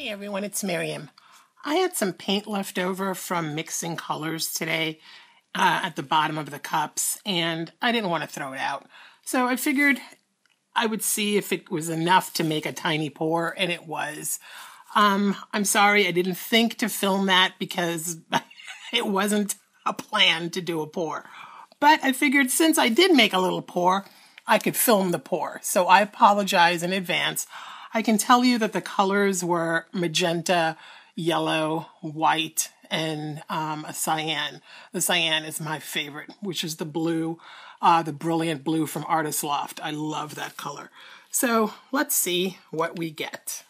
Hey everyone, it's Miriam. I had some paint left over from mixing colors today at the bottom of the cups, and I didn't want to throw it out. So I figured I would see if it was enough to make a tiny pour, and it was. I'm sorry I didn't think to film that because it wasn't a plan to do a pour. But I figured since I did make a little pour, I could film the pour. So I apologize in advance. I can tell you that the colors were magenta, yellow, white, and a cyan. The cyan is my favorite, which is the blue, the brilliant blue from Artist Loft. I love that color. So let's see what we get.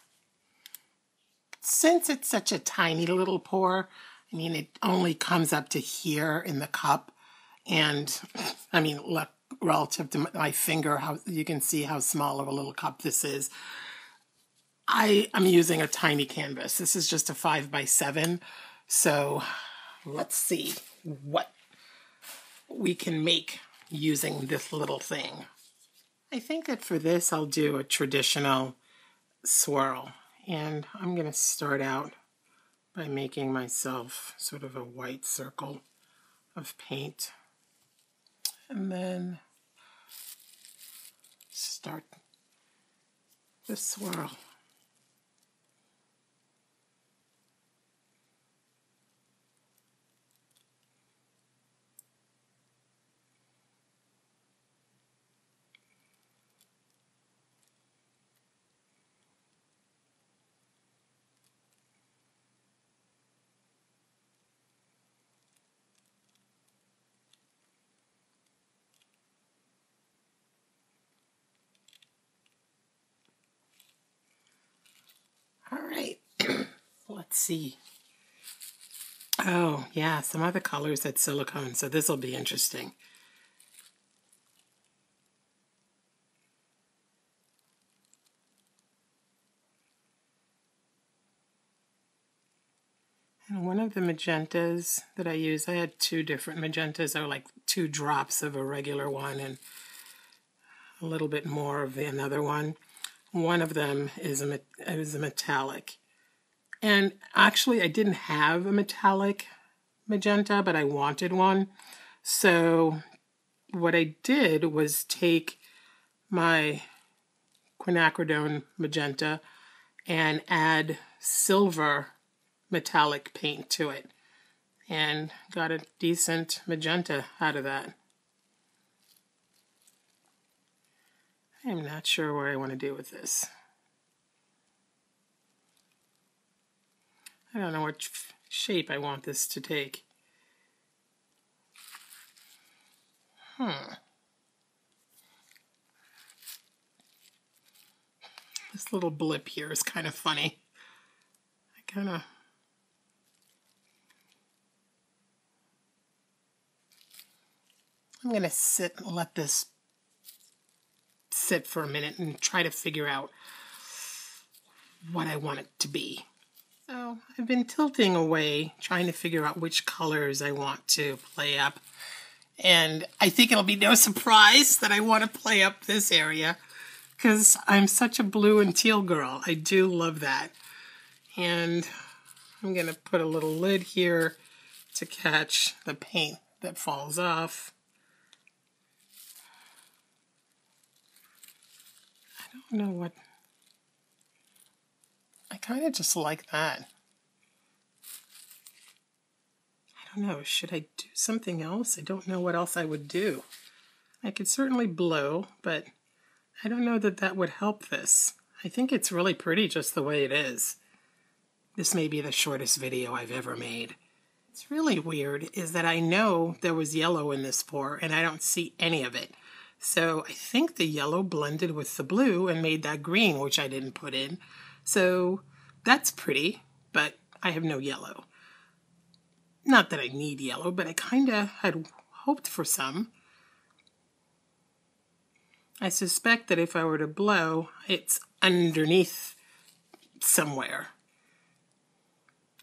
Since it's such a tiny little pour, I mean, it only comes up to here in the cup. And I mean, look, relative to my finger, how you can see how small of a little cup this is. I am using a tiny canvas. This is just a 5x7. So let's see what we can make using this little thing. I think that for this, I'll do a traditional swirl. And I'm going to start out by making myself sort of a white circle of paint. And then start the swirl. All right, let's see. Oh, yeah, some other colors had silicone, so this will be interesting. And one of the magentas that I used, I had two different magentas. They were like 2 drops of a regular one and a little bit more of another one. One of them is a metallic. And actually, I didn't have a metallic magenta, but I wanted one. So what I did was take my quinacridone magenta and add silver metallic paint to it. And got a decent magenta out of that. I'm not sure what I want to do with this. I don't know what shape I want this to take. This little blip here is kind of funny. I'm going to let this sit for a minute and try to figure out what I want it to be. So I've been tilting away, trying to figure out which colors I want to play up. And I think it'll be no surprise that I want to play up this area because I'm such a blue and teal girl. I do love that. And I'm going to put a little lid here to catch the paint that falls off. I don't know what... I kind of just like that. I don't know, should I do something else? I don't know what else I would do. I could certainly blow, but I don't know that that would help this. I think it's really pretty just the way it is. This may be the shortest video I've ever made. What's really weird is that I know there was yellow in this pour and I don't see any of it. So I think the yellow blended with the blue and made that green, which I didn't put in. So that's pretty, but I have no yellow. Not that I need yellow, but I kind of had hoped for some. I suspect that if I were to blow, it's underneath somewhere.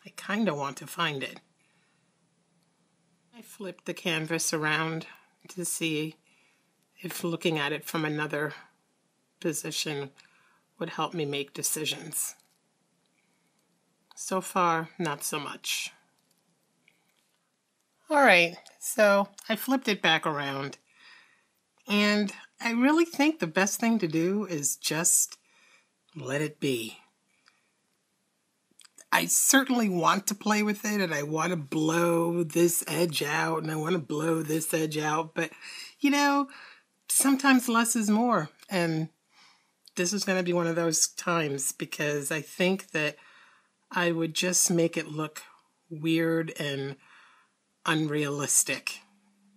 I kind of want to find it. I flipped the canvas around to see if looking at it from another position would help me make decisions. So far, not so much. All right, so I flipped it back around, and I really think the best thing to do is just let it be. I certainly want to play with it, and I want to blow this edge out, and I want to blow this edge out, but, you know, sometimes less is more, and this is going to be one of those times, because I think that I would just make it look weird and unrealistic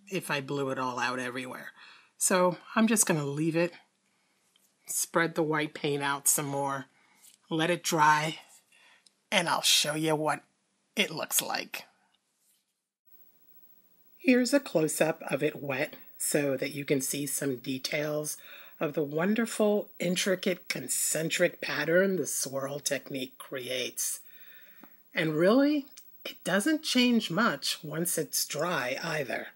if I blew it all out everywhere. So I'm just going to leave it, spread the white paint out some more, let it dry, and I'll show you what it looks like. Here's a close-up of it wet so that you can see some details of the wonderful, intricate, concentric pattern the swirl technique creates. And really, it doesn't change much once it's dry either.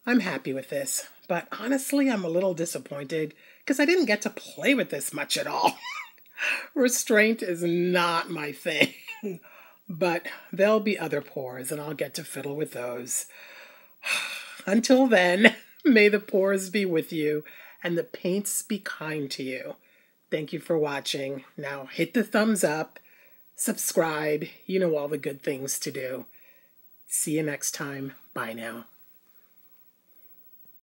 I'm happy with this, but honestly, I'm a little disappointed because I didn't get to play with this much at all. Restraint is not my thing, but there'll be other pours and I'll get to fiddle with those. Until then, may the pours be with you and the paints be kind to you. Thank you for watching. Now hit the thumbs up, subscribe, you know all the good things to do. See you next time. Bye now.